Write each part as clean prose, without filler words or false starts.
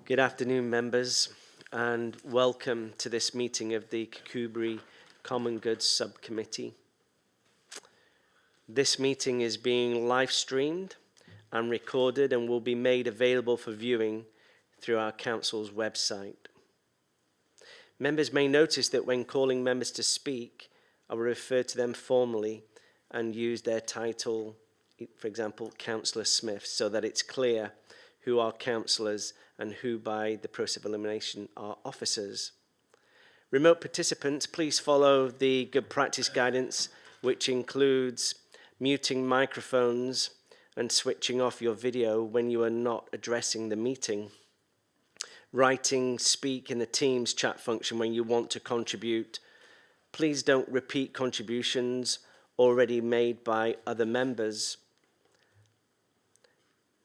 Good afternoon, members, and welcome to this meeting of the Kirkcudbright Common Goods Subcommittee. This meeting is being live streamed and recorded and will be made available for viewing through our council's website. Members may notice that when calling members to speak, I will refer to them formally and use their title, for example, Councillor Smith, so that it's clear who are councillors and who, by the process of elimination, are officers. Remote participants, please follow the good practice guidance, which includes muting microphones and switching off your video when you are not addressing the meeting. Writing speak in the Teams chat function when you want to contribute. Please don't repeat contributions already made by other members.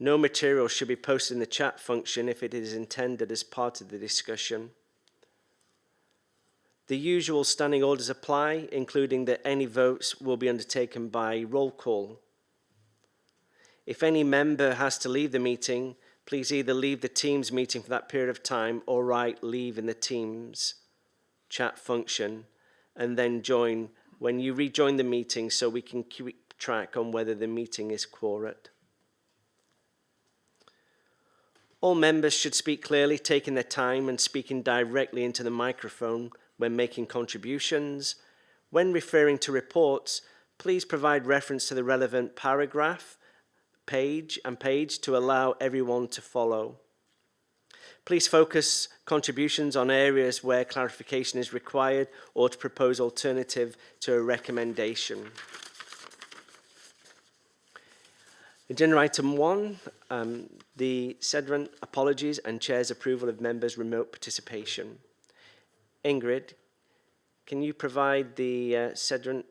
No material should be posted in the chat function if it is intended as part of the discussion. The usual standing orders apply, including that any votes will be undertaken by roll call. If any member has to leave the meeting, please either leave the Teams meeting for that period of time or write leave in the Teams chat function and then join when you rejoin the meeting so we can keep track on whether the meeting is quorate. All members should speak clearly, taking their time and speaking directly into the microphone when making contributions. When referring to reports, please provide reference to the relevant paragraph, page to allow everyone to follow. Please focus contributions on areas where clarification is required or to propose alternative to a recommendation. Agenda item 1, the SEDRAN apologies and Chair's approval of members' remote participation. Ingrid, can you provide the SEDRAN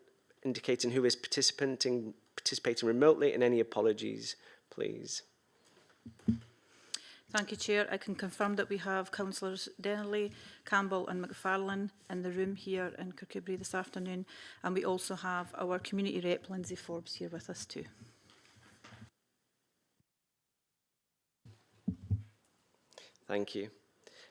indicating who is participating remotely and any apologies, please? Thank you, Chair. I can confirm that we have Councillors Dennerley, Campbell and McFarlane in the room here in Kirkcudbright this afternoon, and we also have our Community Rep, Lindsay Forbes, here with us too. Thank you.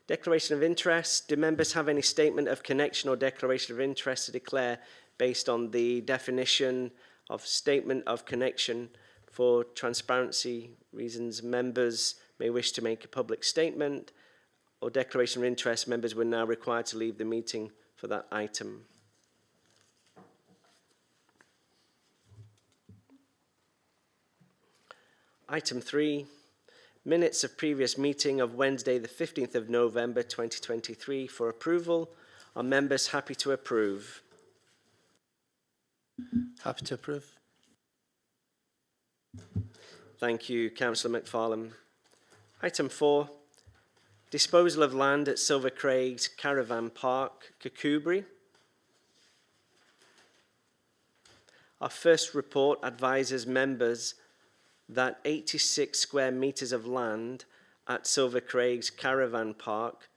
Declaration of interest. Do members have any statement of connection or declaration of interest to declare based on the definition of statement of connection? For transparency reasons, members may wish to make a public statement or declaration of interest. Members were now required to leave the meeting for that item. Item 3. Minutes of previous meeting of Wednesday, the 15th of November 2023 for approval. Are members happy to approve? Happy to approve. Thank you, Councillor McFarlane. Item 4. Disposal of land at Silver Craigs Caravan Park, Kirkcudbright. Our first report advises members that 86 square metres of land at Silver Craigs Caravan Park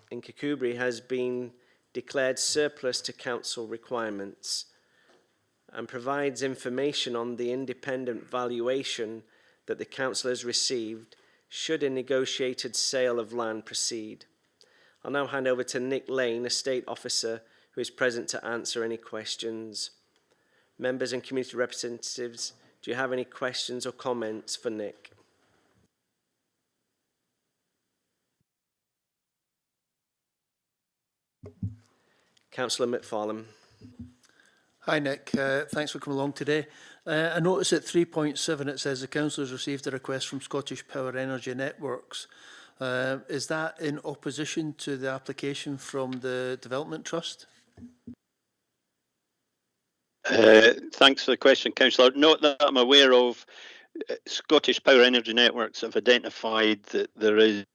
in Kirkcudbright has been declared surplus to council requirements and provides information on the independent valuation that the council has received should a negotiated sale of land proceed. I'll now hand over to Nick Lane, Estate Officer, who is present to answer any questions. Members and community representatives, do you have any questions or comments for Nick? Councillor McFarlane. Hi Nick, thanks for coming along today. I notice at 3.7 it says the council has received a request from Scottish Power Energy Networks. Is that in opposition to the application from the Development Trust? Thanks for the question, Councillor. Not that I'm aware of. Scottish Power Energy Networks have identified that there is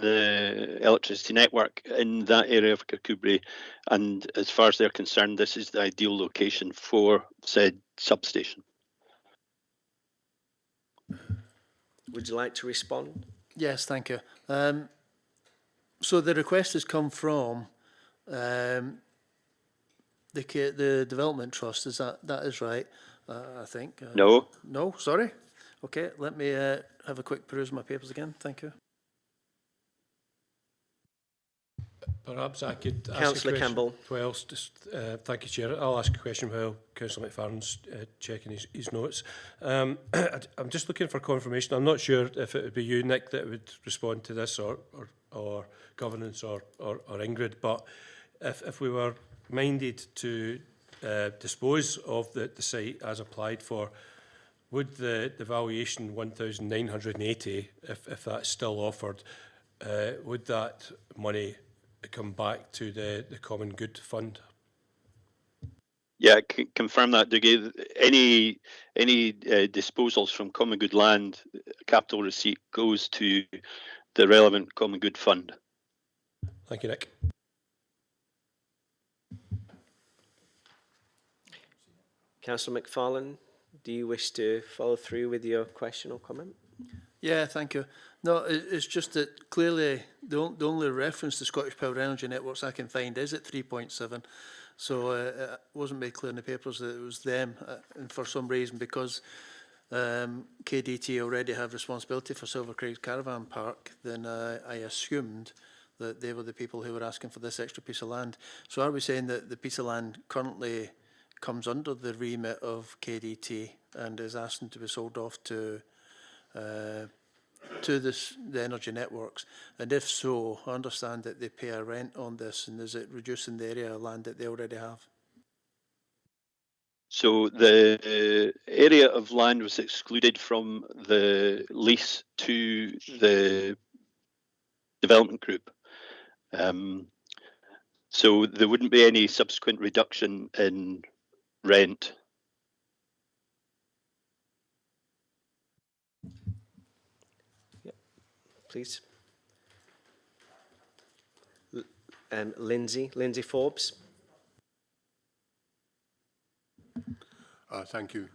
the electricity network in that area of Kirkcudbright, and as far as they're concerned, this is the ideal location for said substation. Would you like to respond? Yes, thank you. So the request has come from the Development Trust. Is that is right? I think. No. No, sorry. Okay, let me have a quick peruse of my papers again. Thank you. Perhaps I could ask Councillor a question. Campbell. Well, thank you, Chair. I'll ask a question while Councillor McFarlane's checking his notes. I'm just looking for confirmation. I'm not sure if it would be you, Nick, that would respond to this, or governance, or Ingrid. But if we were minded to dispose of the site as applied for, would the valuation 1,980, if that's still offered, would that money come back to the Common Good Fund? Yeah, I can confirm that. Any disposals from Common Good land, capital receipt goes to the relevant Common Good Fund. Thank you, Nick. Councillor McFarlane, do you wish to follow through with your question or comment? Yeah, thank you. No, it's just that clearly the only reference to Scottish Power Energy Networks I can find is at 3.7. So it wasn't made clear in the papers that it was them. And for some reason, because KDT already have responsibility for Silver Craig Caravan Park, then I assumed that they were the people who were asking for this extra piece of land. So are we saying that the piece of land currently comes under the remit of KDT and is asking to be sold off to the energy networks? And if so, I understand that they pay a rent on this, and is it reducing the area of land that they already have? So the area of land was excluded from the lease to the development group. So there wouldn't be any subsequent reduction in rent. Please. Lindsay Forbes. Thank you.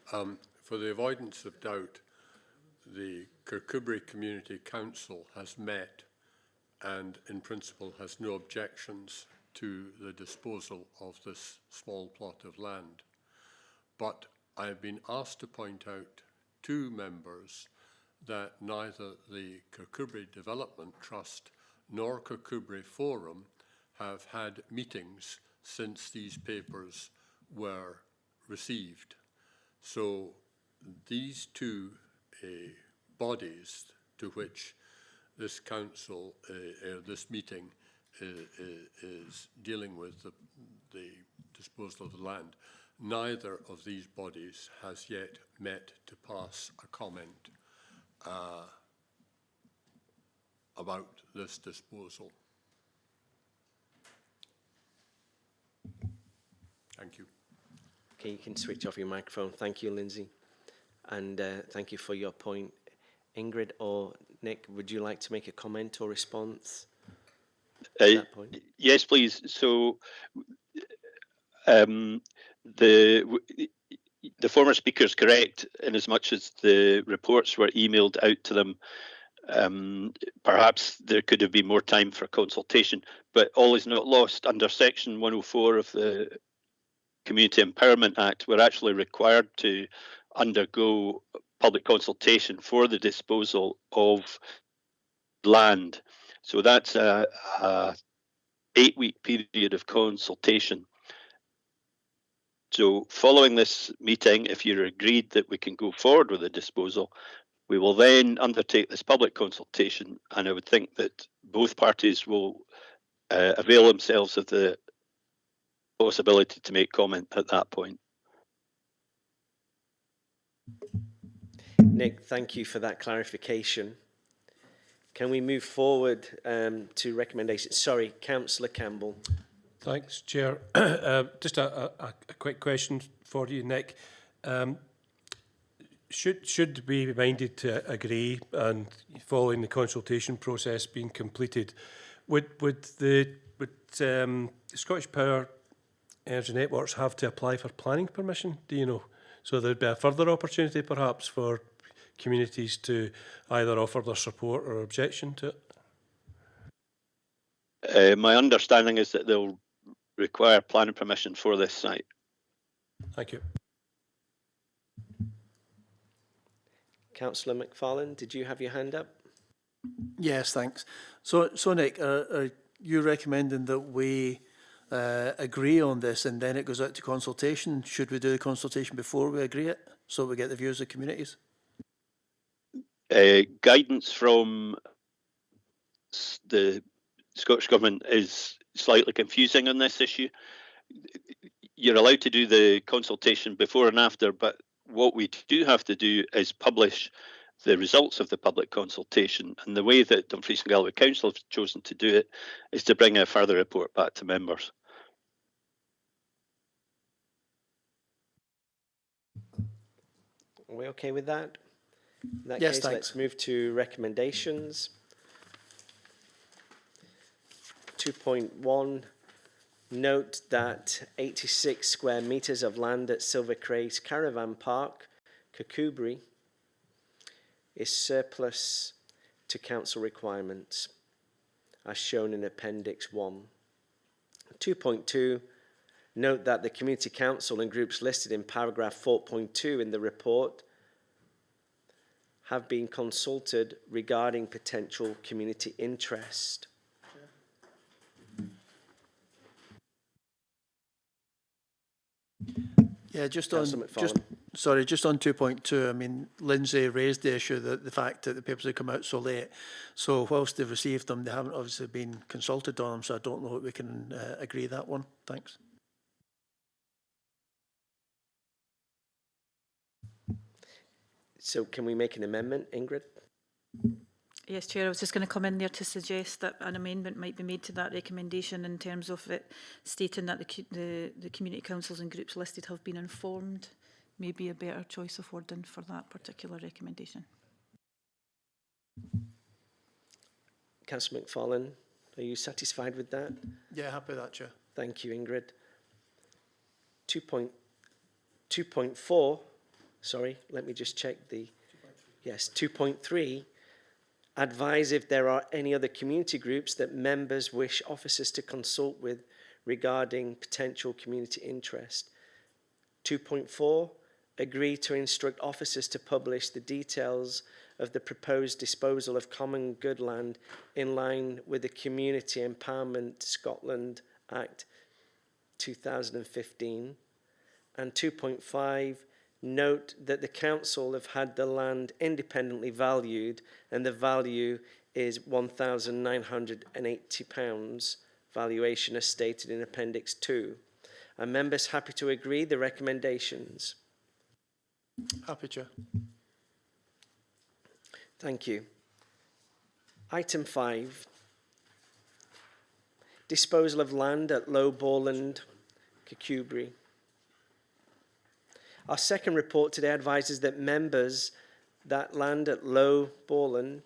For the avoidance of doubt, the Kirkcudbright Community Council has met and in principle has no objections to the disposal of this small plot of land. But I have been asked to point out to members that neither the Kirkcudbright Development Trust nor Kirkcudbright Forum have had meetings since these papers were received. So these two bodies to which this council, this meeting is dealing with the disposal of the land, neither of these bodies has yet met to pass a comment about this disposal. Thank you. Okay, you can switch off your microphone. Thank you, Lindsay. And thank you for your point. Ingrid or Nick, would you like to make a comment or response at that point? Yes, please. So the former speaker is correct in as much as the reports were emailed out to them. Perhaps there could have been more time for consultation, but all is not lost. Under Section 104 of the Community Empowerment Act, we're actually required to undergo public consultation for the disposal of land. So that's a 8-week period of consultation. So following this meeting, if you're agreed that we can go forward with the disposal, we will then undertake this public consultation, and I would think that both parties will avail themselves of the possibility to make comment at that point. Nick, thank you for that clarification. Can we move forward to recommendations? Sorry, Councillor Campbell. Thanks, Chair. Just a quick question for you, Nick. Should we be minded to agree, and following the consultation process being completed, would Scottish Power Energy Networks have to apply for planning permission? Do you know? So there'd be a further opportunity, perhaps, for communities to either offer their support or objection to it. My understanding is that they'll require planning permission for this site. Thank you. Councillor McFarlane, did you have your hand up? Yes, thanks. So Nick, are you recommending that we agree on this and then it goes out to consultation? Should we do the consultation before we agree it, so we get the views of communities? Guidance from the Scottish Government is slightly confusing on this issue. You're allowed to do the consultation before and after, but what we do have to do is publish the results of the public consultation. And the way that Dumfries and Galloway Council have chosen to do it is to bring a further report back to members. Are we okay with that? In that Yes, case, thanks. let's move to recommendations. 2.1, note that 86 square metres of land at Silver Crace Caravan Park, Kirkcudbright, is surplus to council requirements, as shown in Appendix 1. 2.2, note that the Community Council and groups listed in paragraph 4.2 in the report have been consulted regarding potential community interest. Yeah, just Councillor on McFarlane. just on 2.2. I mean, Lindsay raised the issue that the fact that the papers had come out so late. So whilst they've received them, they haven't obviously been consulted on them. So I don't know if we can agree that one. Thanks. So can we make an amendment, Ingrid? Yes, Chair, I was just going to come in there to suggest that an amendment might be made to that recommendation in terms of it stating that the community councils and groups listed have been informed. Maybe a better choice of wording for that particular recommendation. Councillor McFarlane, are you satisfied with that? Yeah, happy with that, Chair. Thank you, Ingrid. 2.4, sorry, let me just check the, yes, 2.3, advise if there are any other community groups that members wish officers to consult with regarding potential community interest. 2.4, agree to instruct officers to publish the details of the proposed disposal of common good land in line with the Community Empowerment Scotland Act 2015. And 2.5, note that the council have had the land independently valued and the value is £1,980 valuation as stated in Appendix 2. Are members happy to agree the recommendations? Happy, Chair. Thank you. Item 5, disposal of land at Low Borland, Kirkcudbright. Our second report today advises that members that land at Low Borland,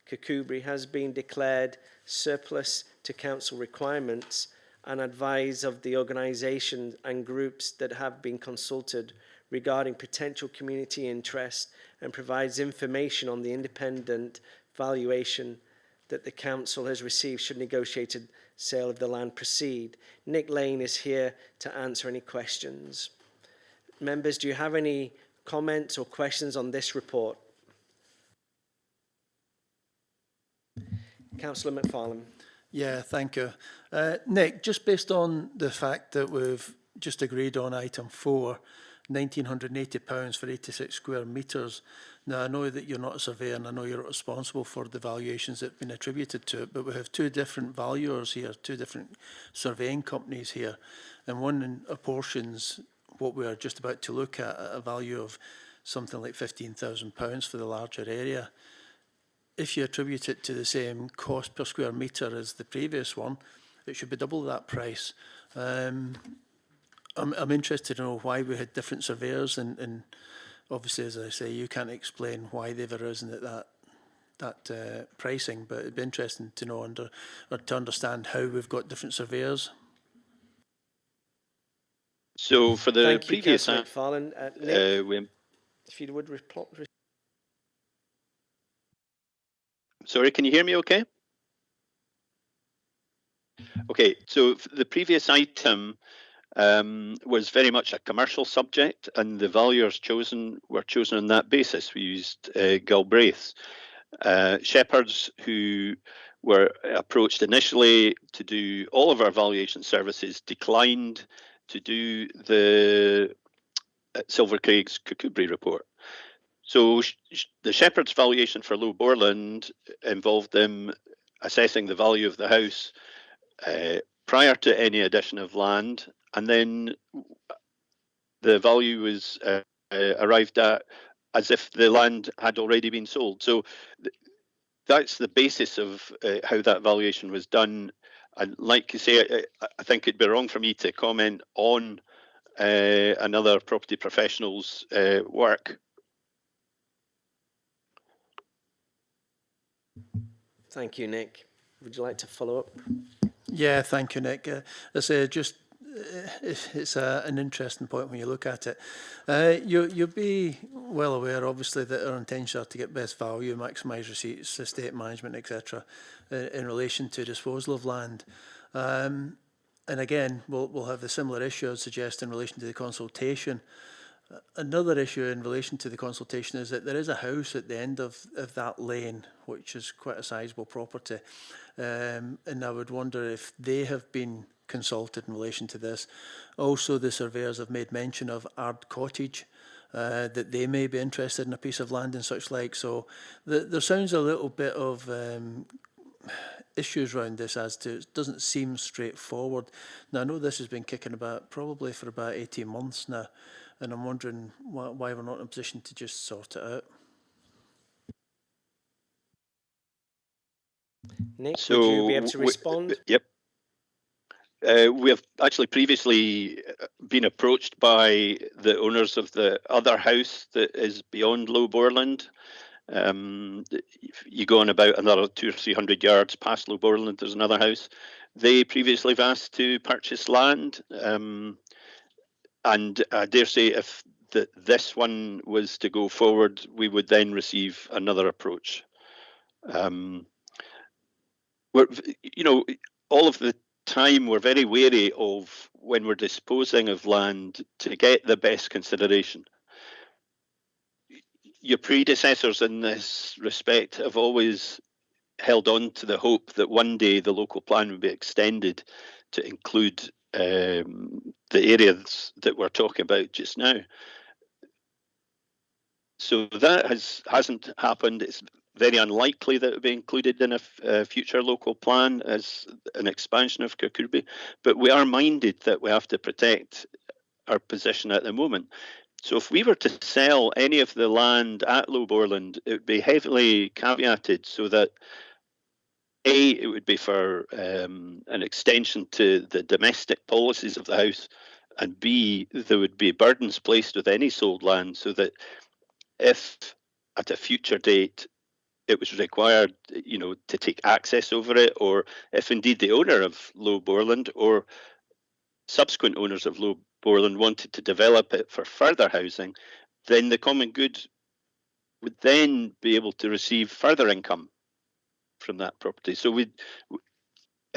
Kirkcudbright, has been declared surplus to council requirements and advise of the organisations and groups that have been consulted regarding potential community interest and provides information on the independent valuation that the council has received should negotiated sale of the land proceed. Nick Lane is here to answer any questions. Members, do you have any comments or questions on this report? Councillor McFarlane. Yeah, thank you. Nick, just based on the fact that we've just agreed on item 4, £1,980 for 86 square metres. Now, I know that you're not a surveyor and I know you're not responsible for the valuations that have been attributed to it, but we have two different valuers here, two different surveying companies here, and one apportions what we are just about to look at a value of something like £15,000 for the larger area. If you attribute it to the same cost per square metre as the previous one, it should be double that price. I'm interested to know why we had different surveyors, and obviously, as I say, you can't explain why they've arisen at that pricing, but it'd be interesting to know or to understand how we've got different surveyors. So for the Thank you, previous Councillor McFarlane. Nick, if you would sorry, can you hear me okay? Okay, so for the previous item, was very much a commercial subject, and the valuers were chosen on that basis. We used Galbraith's. Shepherds, who were approached initially to do all of our valuation services, declined to do the Silver Craig's Kirkcudbright report. So the Shepherd's valuation for Low Borland involved them assessing the value of the house prior to any addition of land, and then the value was arrived at as if the land had already been sold. So that's the basis of how that valuation was done. And like you say, I think it'd be wrong for me to comment on another property professional's work. Thank you, Nick. Would you like to follow up? Yeah, thank you, Nick. I say it's an interesting point when you look at it. You'll be well aware, obviously, that our intentions are to get best value, maximise receipts, estate management, etc., in relation to disposal of land. And again, we'll have the similar issue, I'd suggest, in relation to the consultation. Another issue in relation to the consultation is that there is a house at the end of that lane, which is quite a sizable property. And I would wonder if they have been consulted in relation to this. Also, the surveyors have made mention of Ard Cottage, that they may be interested in a piece of land and such like. So there sounds a little bit of issues around this as to it doesn't seem straightforward. Now, I know this has been kicking about probably for about 18 months now, and I'm wondering why we're not in a position to just sort it out. Nick, So would you be able to respond? Yep. We have actually previously been approached by the owners of the other house that is beyond Low Borland. If you go on about another 200 or 300 yards past Low Borland, there's another house. They previously have asked to purchase land. And I dare say if this one was to go forward, we would then receive another approach. All of the time we're very wary of when we're disposing of land to get the best consideration. Your predecessors in this respect have always held on to the hope that one day the local plan would be extended to include the areas that we're talking about just now. So that hasn't happened. It's very unlikely that it will be included in a future local plan as an expansion of Kirkcudbright, but we are minded that we have to protect our position at the moment. So if we were to sell any of the land at Low Borland, it would be heavily caveated so that A, it would be for an extension to the domestic policies of the house, and B, there would be burdens placed with any sold land so that if at a future date it was required, to take access over it, or if indeed the owner of Low Borland or subsequent owners of Low Borland wanted to develop it for further housing, then the common good would then be able to receive further income from that property. So in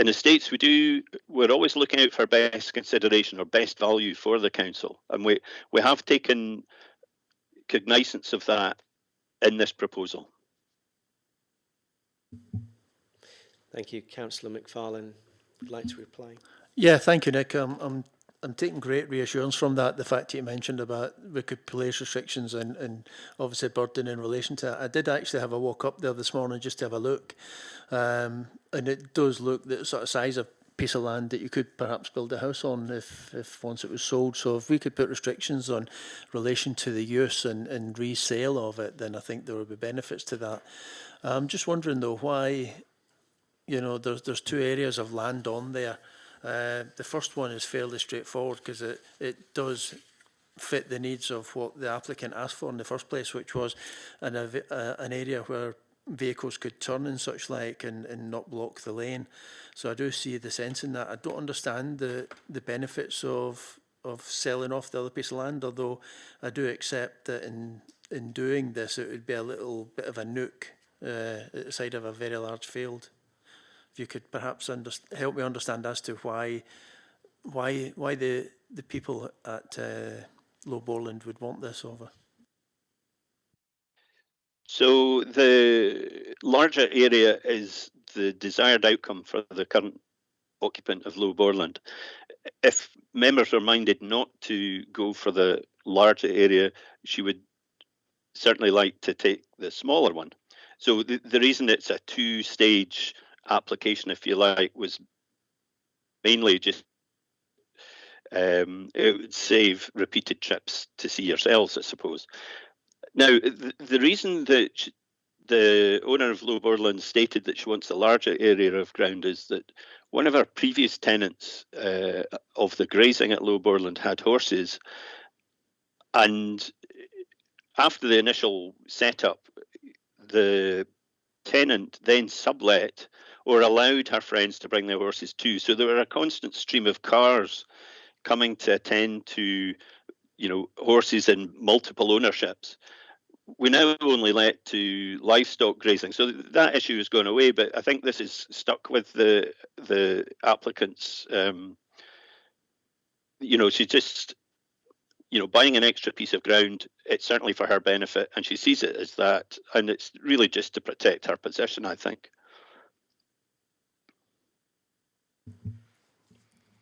estates, we're always looking out for best consideration or best value for the council, and we have taken cognizance of that in this proposal. Thank you. Councillor McFarlane would like to reply. Yeah, thank you, Nick. I'm taking great reassurance from that, the fact you mentioned about we could place restrictions and obviously burden in relation to that. I did actually have a walk up there this morning just to have a look, and it does look the sort of size of piece of land that you could perhaps build a house on if once it was sold. So if we could put restrictions on relation to the use and resale of it, then I think there would be benefits to that. I'm just wondering though why, there's two areas of land on there. The first one is fairly straightforward because it does fit the needs of what the applicant asked for in the first place, which was an area where vehicles could turn and such like and not block the lane. So I do see the sense in that. I don't understand the benefits of selling off the other piece of land, although I do accept that in doing this it would be a little bit of a nook at the side of a very large field. If you could perhaps help me understand as to why the the people at Low Borland would want this of her? So the larger area is the desired outcome for the current occupant of Low Borland. If members are minded not to go for the larger area, she would certainly like to take the smaller one. So the reason it's a two-stage application, if you like, was mainly just it would save repeated trips to see yourselves, I suppose. Now, the reason that the owner of Low Borland stated that she wants a larger area of ground is that one of our previous tenants of the grazing at Low Borland had horses, and after the initial setup, the tenant then sublet or allowed her friends to bring their horses too. So there were a constant stream of cars coming to attend to, horses in multiple ownerships. We now only let to livestock grazing, so that issue has gone away. But I think this is stuck with the applicants. She just, buying an extra piece of ground. It's certainly for her benefit, and she sees it as that, and it's really just to protect her position, I think.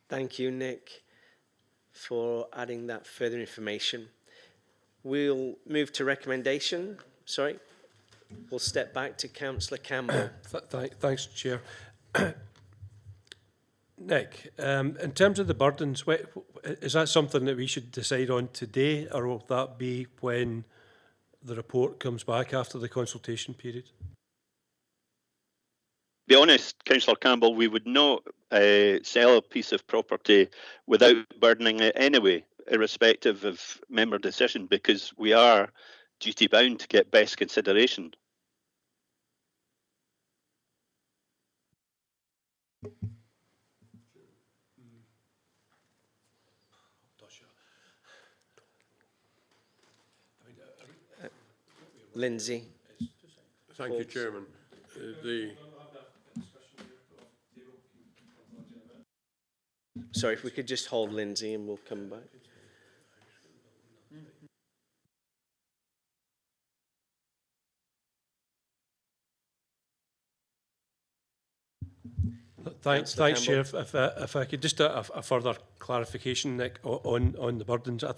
Thank you, Nick, for adding that further information. We'll move to recommendation. Sorry. We'll step back to Councillor Campbell. Thanks, Chair. Nick, in terms of the burdens, is that something that we should decide on today, or will that be when the report comes back after the consultation period? To be honest, Councillor Campbell, we would not sell a piece of property without burdening it anyway, irrespective of member decision, because we are duty bound to get best consideration. Lindsay. Thank you, Chairman. Sorry, if we could just hold Lindsay and we'll come back. Thanks, Chair. If I could just a further clarification, Nick, on the burdens. I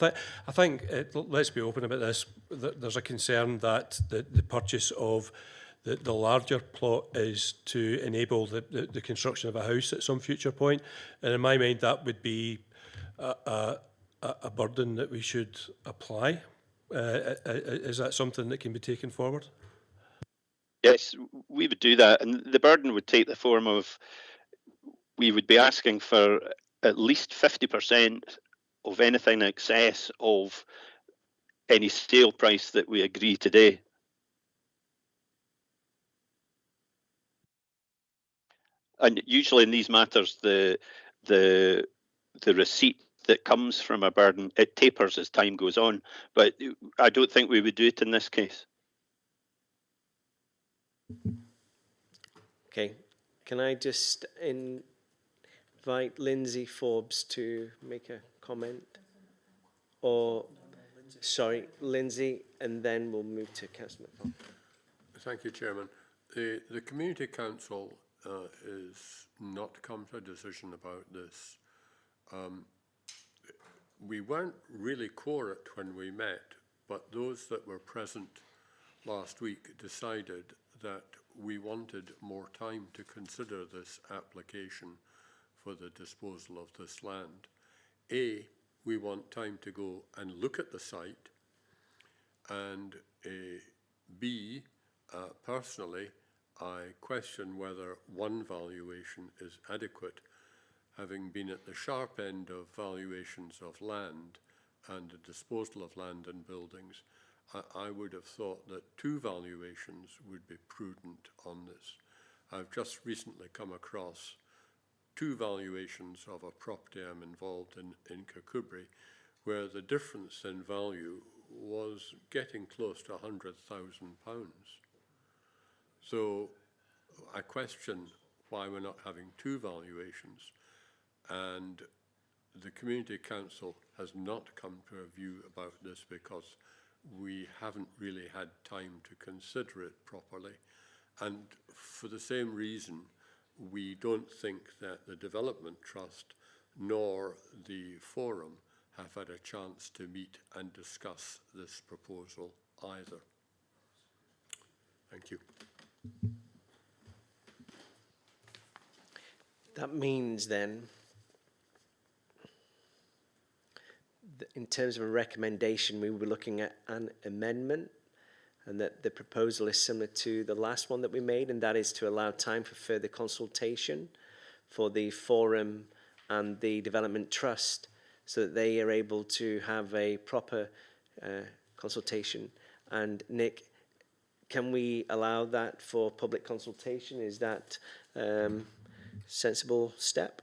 think let's be open about this. There's a concern that the purchase of the larger plot is to enable the construction of a house at some future point, and in my mind that would be a burden that we should apply. Is that something that can be taken forward? Yes, we would do that, and the burden would take the form of, we would be asking for at least 50% of anything in excess of any sale price that we agree today. And usually in these matters, the receipt that comes from a burden, it tapers as time goes on. But I don't think we would do it in this case. Okay, can I just invite Lindsay Forbes to make a comment? Or, sorry, Lindsay, and then we'll move to Councillor McFarlane. Thank you, Chairman. The Community Council is not come to a decision about this. We weren't really quorate when we met, but those that were present last week decided that we wanted more time to consider this application for the disposal of this land. A, we want time to go and look at the site, and B, personally, I question whether one valuation is adequate. Having been at the sharp end of valuations of land and the disposal of land and buildings, I would have thought that two valuations would be prudent on this. I've just recently come across two valuations of a property I'm involved in Kirkcudbright, where the difference in value was getting close to £100,000. So I question why we're not having two valuations. And the Community Council has not come to a view about this because we haven't really had time to consider it properly. And for the same reason, we don't think that the Development Trust nor the Forum have had a chance to meet and discuss this proposal either. Thank you. That means then, that in terms of a recommendation, we were looking at an amendment, and that the proposal is similar to the last one that we made, and that is to allow time for further consultation for the Forum and the Development Trust, so that they are able to have a proper consultation. And Nick, can we allow that for public consultation? Is that sensible step?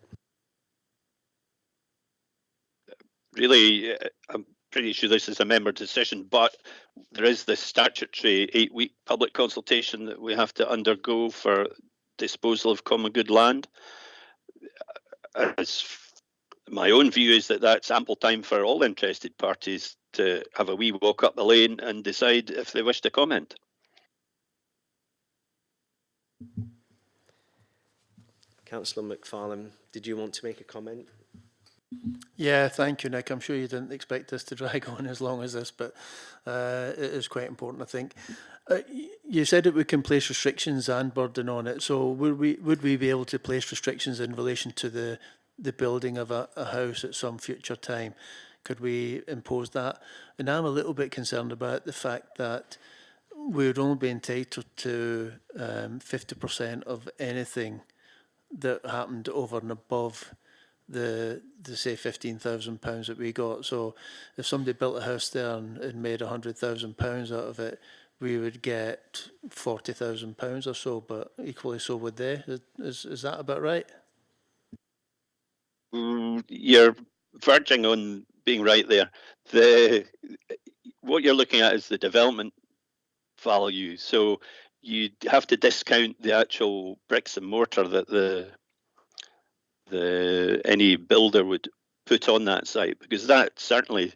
Really, I'm pretty sure this is a member decision, but there is this statutory 8-week public consultation that we have to undergo for disposal of common good land. As my own view is that that's ample time for all interested parties to have a wee walk up the lane and decide if they wish to comment. Councillor McFarlane, did you want to make a comment? Yeah, thank you, Nick. I'm sure you didn't expect us to drag on as long as this, but it is quite important, I think. You said that we can place restrictions and burden on it. So would we be able to place restrictions in relation to the building of a house at some future time? Could we impose that? And I'm a little bit concerned about the fact that we would only be entitled to 50% of anything that happened over and above the say £15,000 that we got. So if somebody built a house there and made £100,000 out of it, we would get £40,000 or so, but equally so would they. Is that about right? You're verging on being right there. What you're looking at is the development value. So you have to discount the actual bricks and mortar that any builder would put on that site, because that certainly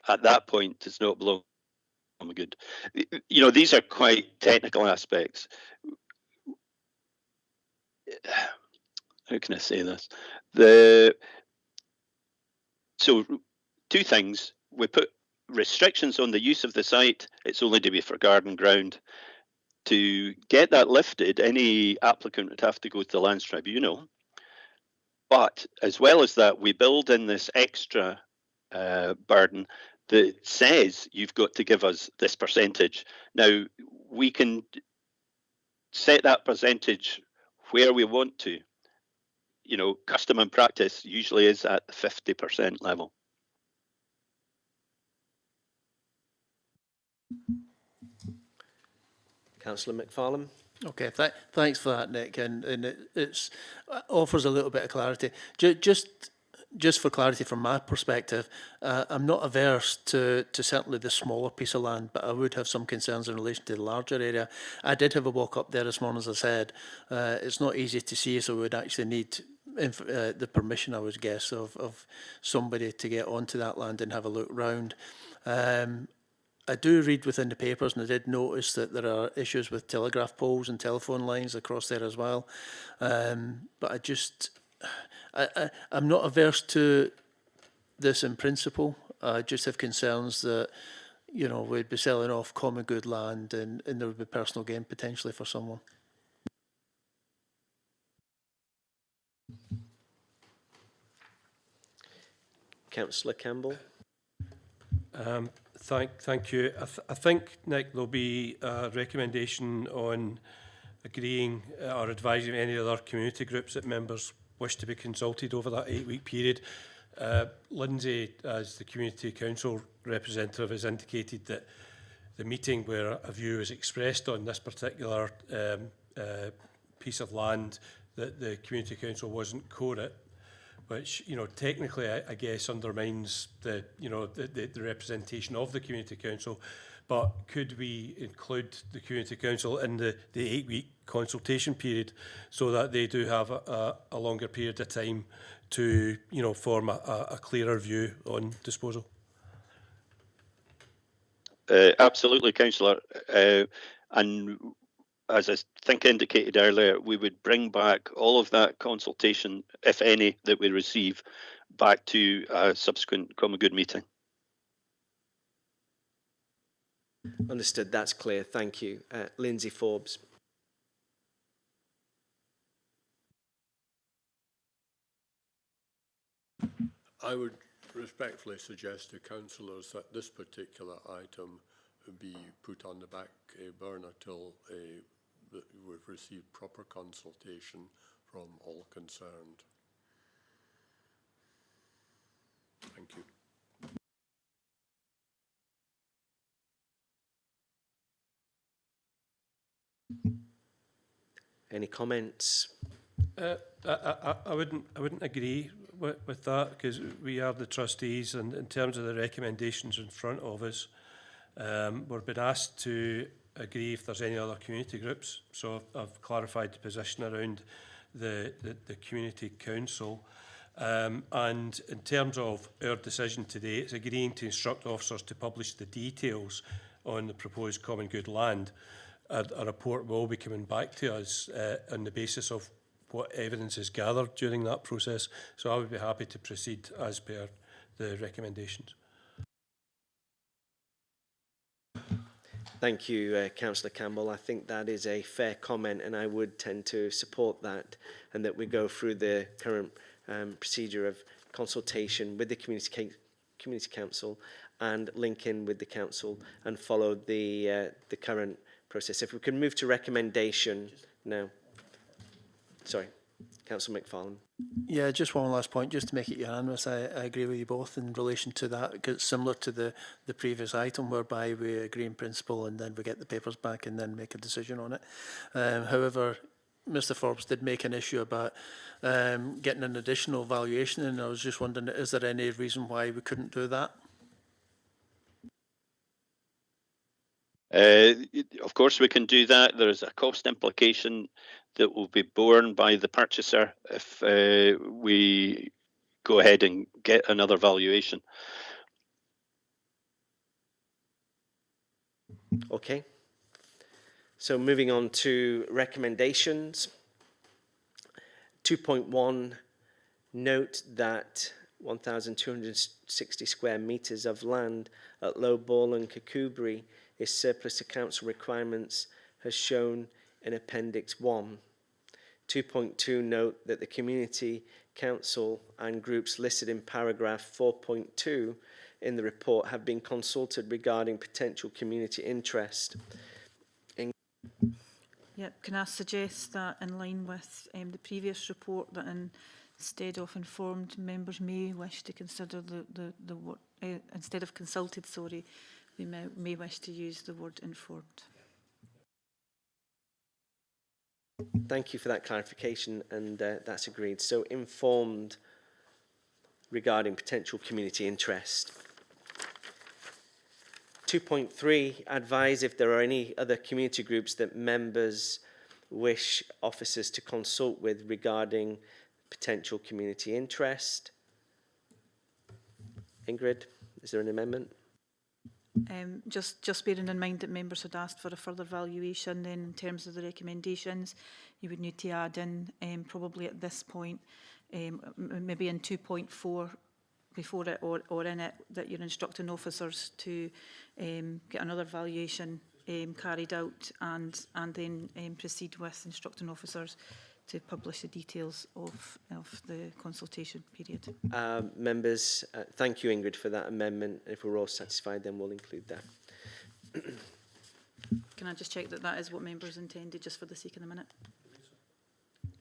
at that point does not belong to good. You know, these are quite technical aspects. How can I say this? So two things. We put restrictions on the use of the site. It's only to be for garden ground. To get that lifted, any applicant would have to go to the Lands Tribunal. But as well as that, we build in this extra burden that says you've got to give us this percentage. Now, we can set that percentage where we want to. You know, custom and practice usually is at the 50% level. Councillor McFarlane. Okay, thanks for that, Nick, and it offers a little bit of clarity. Just for clarity from my perspective, I'm not averse to certainly the smaller piece of land, but I would have some concerns in relation to the larger area. I did have a walk up there this morning, as I said. It's not easy to see, so we would actually need the permission, I would guess, of somebody to get onto that land and have a look round. I do read within the papers, and I did notice that there are issues with telegraph poles and telephone lines across there as well. But I'm not averse to this in principle. I just have concerns that, you know, we'd be selling off common good land and there would be personal gain potentially for someone. Councillor Campbell. Thank you. I think, Nick, there'll be a recommendation on agreeing or advising any other community groups that members wish to be consulted over that 8-week period. Lindsay, as the Community Council representative, has indicated that the meeting where a view is expressed on this particular piece of land, that the Community Council wasn't core it, which, you know, technically I guess undermines the representation of the Community Council. but could we include the Community Council in the 8-week consultation period so that they do have a longer period of time to, you know, form a clearer view on disposal? Absolutely, Councillor. And as I think indicated earlier, we would bring back all of that consultation, if any, that we receive, back to a subsequent Common Good meeting. Understood. That's clear. Thank you. Lindsay Forbes. I would respectfully suggest to councillors that this particular item be put on the back burner till we've received proper consultation from all concerned. Thank you. Any comments? I wouldn't agree with that, because we are the trustees, and in terms of the recommendations in front of us, we're being asked to agree if there's any other community groups. So I've clarified the position around the community council. And in terms of our decision today, it's agreeing to instruct officers to publish the details on the proposed common good land. A report will be coming back to us on the basis of what evidence is gathered during that process. So I would be happy to proceed as per the recommendations. Thank you, Councillor Campbell. I think that is a fair comment, and I would tend to support that, and that we go through the current procedure of consultation with the community council and link in with the council and follow the current process. If we can move to recommendation now. Sorry, Councillor McFarlane. Yeah, just one last point, just to make it unanimous. I agree with you both in relation to that, because it's similar to the previous item, whereby we agree in principle and then we get the papers back and then make a decision on it. However, Mr Forbes did make an issue about getting an additional valuation, and I was just wondering, is there any reason why we couldn't do that? Of course, we can do that. There is a cost implication that will be borne by the purchaser if we go ahead and get another valuation. Okay. So moving on to recommendations. 2.1, note that 1,260 square metres of land at Low Ball and Kirkcudbright is surplus to council requirements as shown in Appendix 1. 2.2, note that the Community Council and groups listed in paragraph 4.2 in the report have been consulted regarding potential community interest. Yep. Can I suggest that, in line with the previous report, that instead of informed, members may wish to consider the word, instead of consulted, sorry, we may wish to use the word informed. Thank you for that clarification, and that's agreed. So informed regarding potential community interest. 2.3, advise if there are any other community groups that members wish officers to consult with regarding potential community interest. Ingrid, is there an amendment? Just bearing in mind that members had asked for a further valuation, then in terms of the recommendations, you would need to add in, probably at this point, maybe in 2.4 before it or in it, that you're instructing officers to get another valuation carried out and then proceed with instructing officers to publish the details of the consultation period. Members, thank you, Ingrid, for that amendment. If we're all satisfied, then we'll include that. Can I just check that that is what members intended, just for the sake of the minute?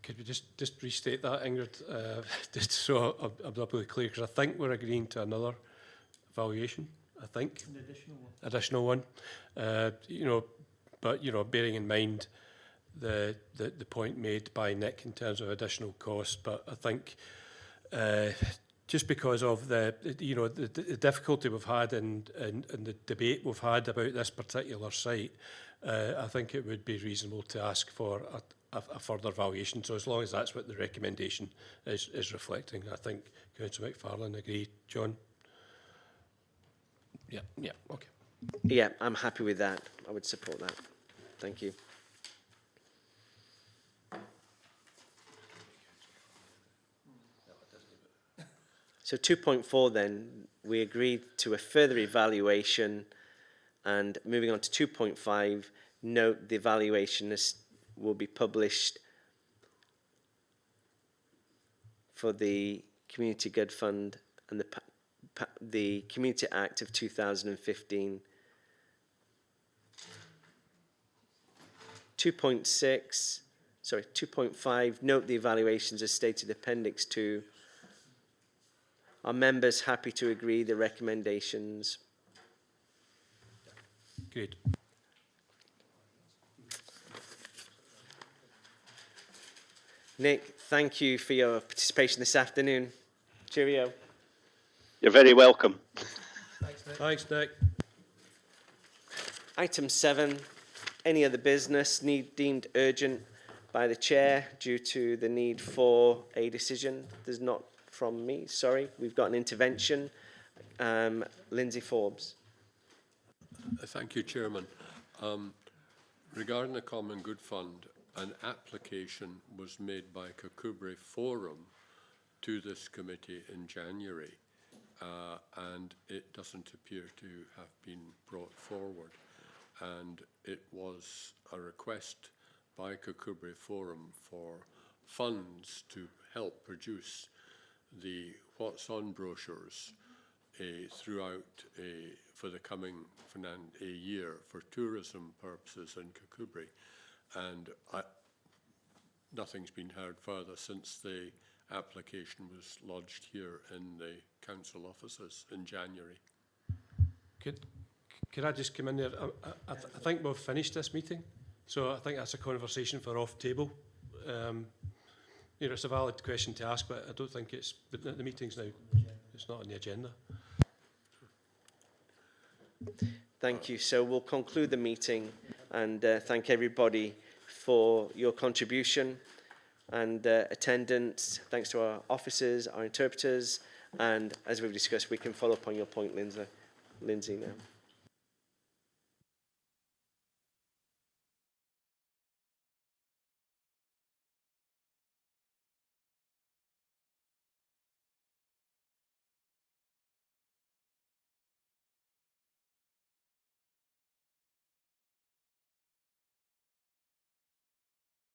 Could we just restate that, Ingrid, just so I'm doubly clear, because I think we're agreeing to another valuation, I think. An additional one. You know, but, you know, bearing in mind the point made by Nick in terms of additional cost, but I think just because of the difficulty we've had and the debate we've had about this particular site, I think it would be reasonable to ask for a further valuation. So as long as that's what the recommendation is reflecting, I think Councillor McFarlane agreed. John? Yeah, okay. Yeah, I'm happy with that. I would support that. Thank you. So 2.4 then, we agreed to a further evaluation, and moving on to 2.5, note the evaluation will be published for the Community Good Fund and the Community Act of 2015. 2.5, note the evaluations as stated Appendix 2. Are members happy to agree the recommendations? Great. Nick, thank you for your participation this afternoon. Cheerio. You're very welcome. Thanks, Nick. Item 7, any other business deemed urgent by the chair due to the need for a decision? There's not from me, sorry. We've got an intervention. Lindsay Forbes. Thank you, Chairman. Regarding the Common Good Fund, an application was made by Kirkcudbright Forum to this committee in January, and it doesn't appear to have been brought forward. And it was a request by Kirkcudbright Forum for funds to help produce the What's On brochures throughout for the coming year for tourism purposes in Kirkcudbright. And nothing's been heard further since the application was lodged here in the council offices in January. Could I just come in there? I think we've finished this meeting, so I think that's a conversation for off table. It's a valid question to ask, but I don't think the meeting's now. It's not on the agenda. Thank you. So we'll conclude the meeting and thank everybody for your contribution and attendance. Thanks to our officers, our interpreters, and as we've discussed, we can follow up on your point, Lindsay, now.